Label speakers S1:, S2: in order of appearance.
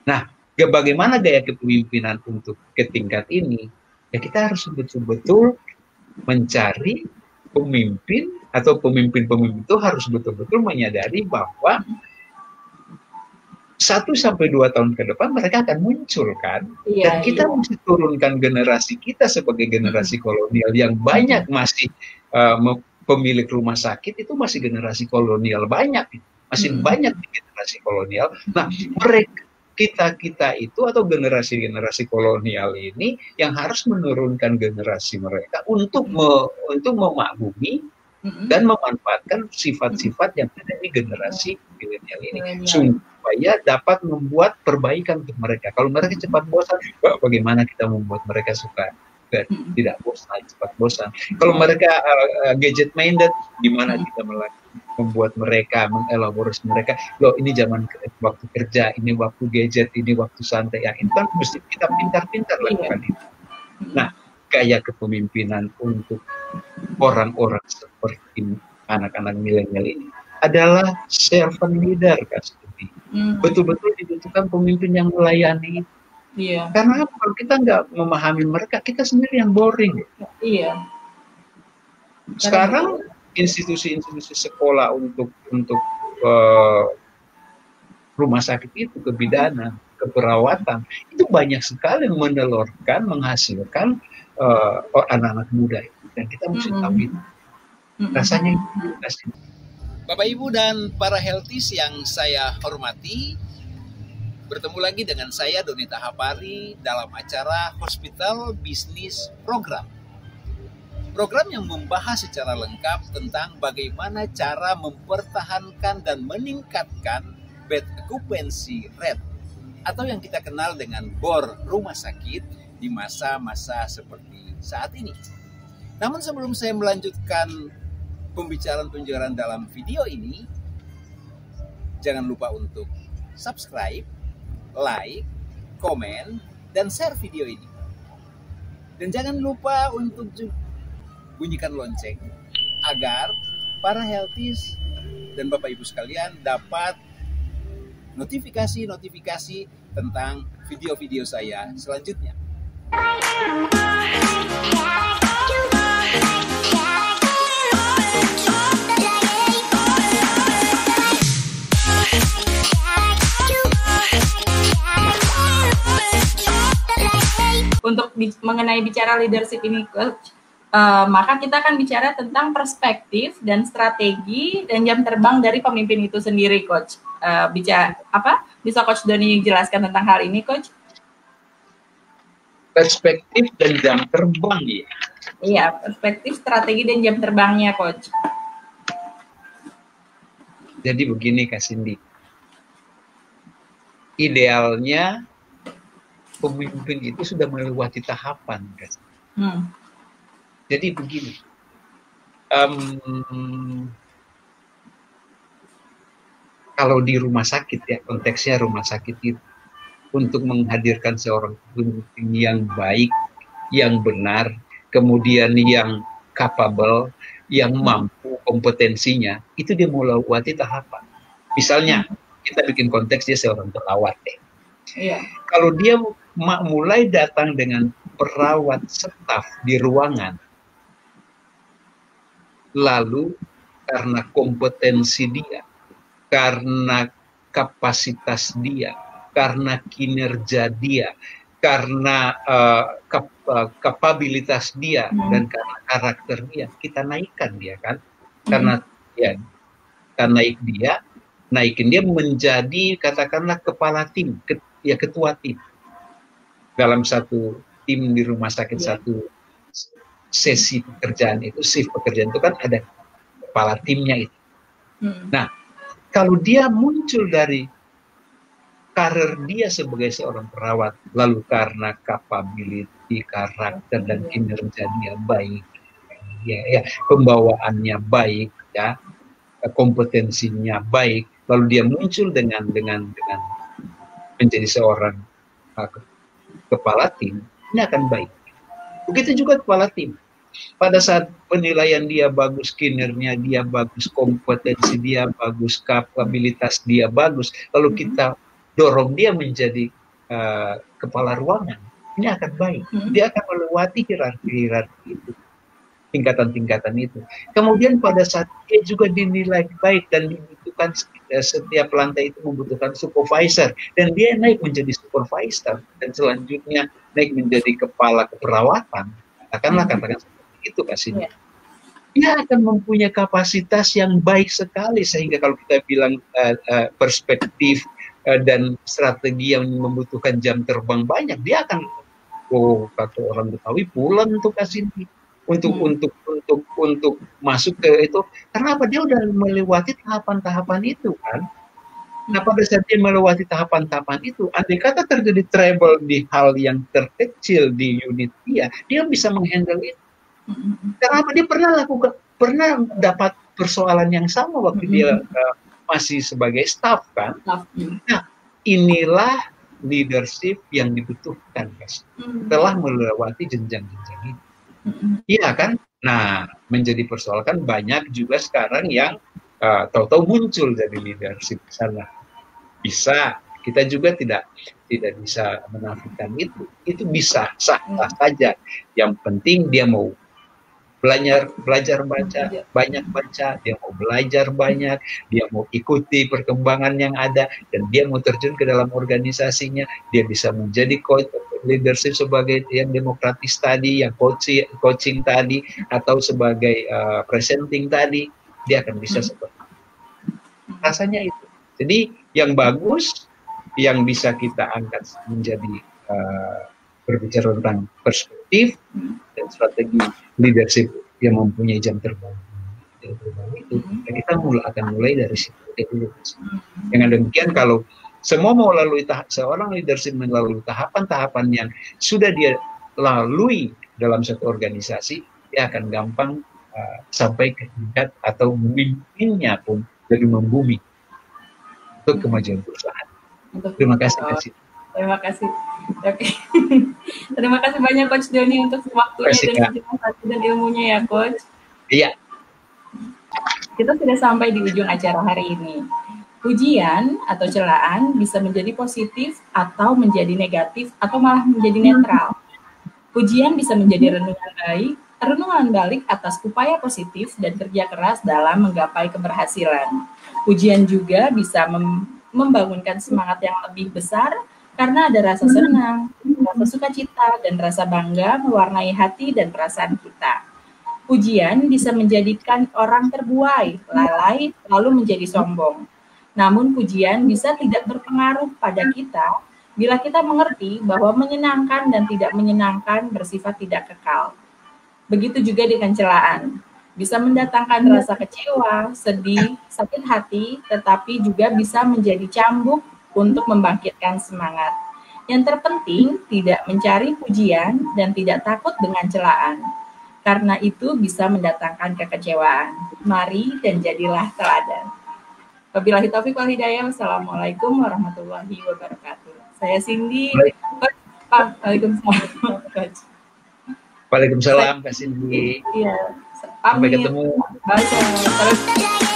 S1: Nah, bagaimana gaya kepemimpinan untuk ke tingkat ini? Ya kita harus betul-betul mencari pemimpin atau pemimpin-pemimpin itu harus betul-betul menyadari bahwa 1 sampai 2 tahun ke depan mereka akan muncul kan, dan kita mesti turunkan generasi kita sebagai generasi kolonial yang banyak masih pemilik rumah sakit itu masih generasi kolonial banyak, masih banyak di generasi kolonial. Nah, mereka kita itu atau generasi-generasi kolonial ini yang harus menurunkan generasi mereka untuk memaklumi dan memanfaatkan sifat-sifat yang ada di generasi milenial ini supaya dapat membuat perbaikan untuk mereka. Kalau mereka cepat bosan, bagaimana kita membuat mereka suka tidak bosan, cepat bosan. Kalau mereka gadget minded, gimana kita membuat mereka, mengelaborasi mereka, loh ini zaman waktu kerja, ini waktu gadget, ini waktu santai, ya itu kan mesti kita pintar-pintar lakukan itu. Nah, gaya kepemimpinan untuk orang-orang seperti anak-anak milenial ini adalah servant leader, Kak Studi. Betul-betul dibutuhkan pemimpin yang melayani.
S2: Iya.
S1: Karena kalau kita nggak memahami mereka, kita sendiri yang boring.
S2: Iya.
S1: Sekarang institusi-institusi sekolah untuk rumah sakit itu, kebidanan, keperawatan, itu banyak sekali yang menelurkan, menghasilkan anak-anak muda itu. Dan kita mesti tahu itu. Rasanya itu.
S3: Bapak Ibu dan para healthies yang saya hormati, bertemu lagi dengan saya Donita Hapari dalam acara Hospital Business Program. Program yang membahas secara lengkap tentang bagaimana cara mempertahankan dan meningkatkan bed occupancy rate atau yang kita kenal dengan BOR rumah sakit di masa-masa seperti saat ini. Namun sebelum saya melanjutkan pembicaraan dalam video ini, jangan lupa untuk subscribe, like, komen, dan share video ini. Dan jangan lupa untuk bunyikan lonceng agar para healthies dan Bapak Ibu sekalian dapat notifikasi tentang video-video saya selanjutnya.
S2: Untuk mengenai bicara leadership ini, Coach, maka kita akan bicara tentang perspektif dan strategi dan jam terbang dari pemimpin itu sendiri, Coach. Bisa Coach Doni jelaskan tentang hal ini, Coach?
S1: Perspektif dan jam terbang, ya?
S2: Iya, perspektif, strategi, dan jam terbangnya, Coach.
S1: Jadi begini, Kak Cindy. Idealnya pemimpin itu sudah melewati tahapan, guys. Jadi begini, kalau di rumah sakit ya, konteksnya rumah sakit itu untuk menghadirkan seorang pemimpin yang baik, yang benar, kemudian yang capable, yang mampu kompetensinya, itu dia melewati tahapan. Misalnya kita bikin konteks dia seorang perawat deh.
S2: Iya.
S1: Kalau dia mulai datang dengan perawat staf di ruangan, lalu karena kompetensi dia, karena kapasitas dia, karena kinerja dia, karena kapabilitas dia, dan karena karakter dia, kita naikkan dia kan, karena ya, kita naikin dia menjadi katakanlah kepala tim, ketua tim. Dalam satu tim di rumah sakit, satu sesi pekerjaan itu, shift pekerjaan itu kan ada kepala timnya itu. Nah, kalau dia muncul dari karir dia sebagai seorang perawat, lalu karena capability, karakter dan kinerja dia baik, ya, pembawaannya baik, ya, kompetensinya baik, lalu dia muncul dengan menjadi seorang kepala tim, ini akan baik. Begitu juga kepala tim. Pada saat penilaian dia bagus, kinerja dia bagus, kompetensi dia bagus, kapabilitas dia bagus, lalu kita dorong dia menjadi kepala ruangan, ini akan baik. Dia akan melewati hierarki itu, tingkatan-tingkatan itu. Kemudian pada saat dia juga dinilai baik dan dibutuhkan, setiap lantai itu membutuhkan supervisor, dan dia naik menjadi supervisor dan selanjutnya naik menjadi kepala keperawatan, katakan seperti itu kasihnya. Dia akan mempunyai kapasitas yang baik sekali, sehingga kalau kita bilang perspektif dan strategi yang membutuhkan jam terbang banyak, dia akan, kata orang Betawi, pulang untuk kasih untuk masuk ke itu. Kenapa? Dia udah melewati tahapan-tahapan itu kan. Nah, pada saat dia melewati tahapan-tahapan itu, andai kata terjadi trouble di hal yang terkecil di unit dia bisa menghandle itu. Kenapa? Dia pernah dapat persoalan yang sama waktu dia masih sebagai staff kan. Nah, inilah leadership yang dibutuhkan, guys. Telah melewati jenjang-jenjang ini. Iya kan? Nah, menjadi persoalan kan banyak juga sekarang yang tahu-tahu muncul dari leadership sana. Bisa, kita juga tidak bisa menafikan itu. Itu bisa, sah-sah saja. Yang penting dia mau belajar banyak baca, dia mau belajar banyak, dia mau ikuti perkembangan yang ada, dan dia mau terjun ke dalam organisasinya, dia bisa menjadi leadership sebagai yang demokratis tadi, yang coaching tadi, atau sebagai presenting tadi, dia akan bisa seperti itu. Rasanya itu. Jadi yang bagus, yang bisa kita angkat menjadi berbicara tentang perspektif dan strategi leadership yang mempunyai jam terbang itu, kita akan mulai dari situ dulu. Dengan demikian, kalau semua mau seorang leadership melalui tahapan-tahapan yang sudah dia lalui dalam satu organisasi, dia akan gampang sampai ke tingkat atau mimpinya pun jadi membumi untuk kemajuan perusahaan. Terima kasih.
S2: Terima kasih. Oke. Terima kasih banyak Coach Doni untuk waktunya dan ilmunya ya Coach.
S1: Iya.
S2: Kita sudah sampai di ujung acara hari ini. Pujian atau celaan bisa menjadi positif atau menjadi negatif atau malah menjadi netral. Pujian bisa menjadi renungan balik atas upaya positif dan kerja keras dalam menggapai keberhasilan. Pujian juga bisa membangunkan semangat yang lebih besar karena ada rasa senang, rasa sukacita, dan rasa bangga mewarnai hati dan perasaan kita. Pujian bisa menjadikan orang terbuai, lalai, lalu menjadi sombong. Namun pujian bisa tidak berpengaruh pada kita bila kita mengerti bahwa menyenangkan dan tidak menyenangkan bersifat tidak kekal. Begitu juga dengan celaan. Bisa mendatangkan rasa kecewa, sedih, sakit hati, tetapi juga bisa menjadi cambuk untuk membangkitkan semangat. Yang terpenting, tidak mencari pujian dan tidak takut dengan celaan. Karena itu bisa mendatangkan kekecewaan. Mari dan jadilah teladan. Wabillahi taufiq wal hidayah. Wassalamualaikum warahmatullahi wabarakatuh. Saya Cindy. Waalaikumsalam.
S1: Waalaikumsalam Kak Cindy.
S2: Iya.
S1: Sampai ketemu.
S2: Bye.